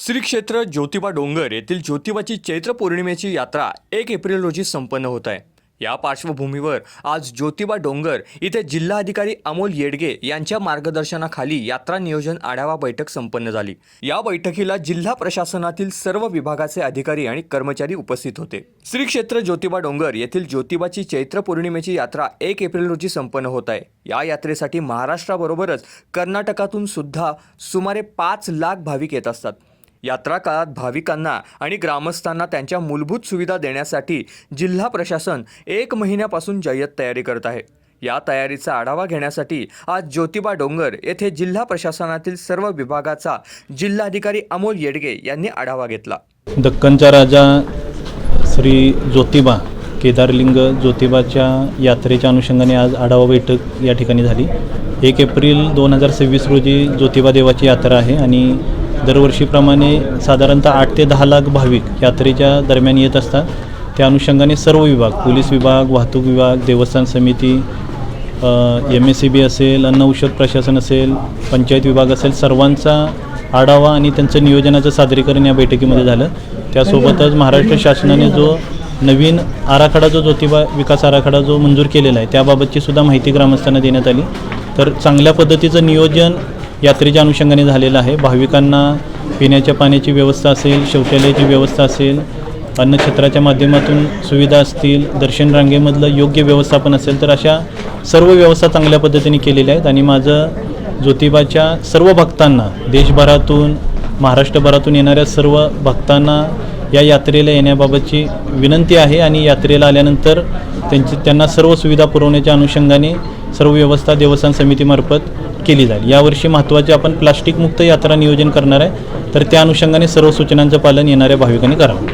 श्री क्षेत्र ज्योतिबा डोंगर येथील ज्योतिबाची चैत्र पौर्णिमेची यात्रा 1 एप्रिल रोजी संपन्न होत आहे। या पार्श्वभूमीवर आज ज्योतिबा डोंगर इथे जिल्हाधिकारी अमोल येडगे यांच्या मार्गदर्शनाखाली यात्रा नियोजन आढावा बैठक संपन्न झाली। या बैठकीला जिल्हा प्रशासनातील सर्व विभागाचे अधिकारी आणि कर्मचारी उपस्थित होते। श्री क्षेत्र ज्योतिबा डोंगर येथील ज्योतिबाची चैत्र पौर्णिमेची यात्रा 1 एप्रिल रोजी संपन्न होत आहे। या यात्रेसाठी महाराष्ट्राबरोबरच कर्नाटकातून सुद्धा सुमारे 5 लाख भाविक येत असतात। यात्रा काळात भाविकांना आणि ग्रामस्थांना त्यांच्या मूलभूत सुविधा देण्यासाठी जिल्हा प्रशासन 1 महिन्यापासून जय्यत तयारी करत आहे। या तयारीचा आढावा घेण्यासाठी आज ज्योतिबा डोंगर येथे जिल्हा प्रशासनातील सर्व विभागाचा जिल्हाधिकारी अमोल येडगे यांनी आढावा घेतला। दक्कनचा राजा श्री ज्योतिबा केदारलिंग ज्योतिबाच्या यात्रेच्या अनुषंगाने आज आढावा बैठक या ठिकाणी झाली। 1 एप्रिल 2026 रोजी ज्योतिबा देवाची यात्रा आहे आणि दरवर्षीप्रमाणे साधारणतः 8 ते 10 लाख भाविक यात्रेच्या दरम्यान येत असतात। त्या अनुषंगाने सर्व विभाग, पोलीस विभाग, वाहतूक विभाग, देवस्थान समिती, MSCB असेल, अन्न औषध प्रशासन असेल, पंचायत विभाग असेल, सर्वांचा आढावा आणि त्यांचं नियोजनाचं सादरीकरण या बैठकीमध्ये झालं। त्यासोबतच महाराष्ट्र शासनाने जो नवीन आराखडा जो ज्योतिबा विकास आराखडा जो मंजूर केलेला आहे त्याबाबतची सुद्धा माहिती ग्रामस्थांना देण्यात आली। तर चांगल्या पद्धतीचं नियोजन यात्रेच्या अनुषंगाने झालेलं आहे। भाविकांना पिण्याच्या पाण्याची व्यवस्था असेल, शौचालयाची व्यवस्था असेल, अन्नछत्राच्या माध्यमातून सुविधा असतील, दर्शन रांगेमधलं योग्य व्यवस्थापन असेल, तर अशा सर्व व्यवस्था चांगल्या पद्धतीने केलेल्या आहेत। आणि माझं ज्योतिबाच्या सर्व भक्तांना, देशभरातून महाराष्ट्रभरातून येणाऱ्या सर्व भक्तांना या यात्रेला येण्याबाबतची विनंती आहे आणि यात्रेला आल्यानंतर त्यांना सर्व सुविधा पुरवण्याच्या अनुषंगाने सर्व व्यवस्था देवस्थान समितीमार्फत केली जाईल। यावर्षी महत्त्वाचे आपण प्लास्टिक मुक्त यात्रा नियोजन करणार आहे, तर त्या अनुषंगाने सर्व सूचनांचं पालन येणाऱ्या भाविकांनी करावं।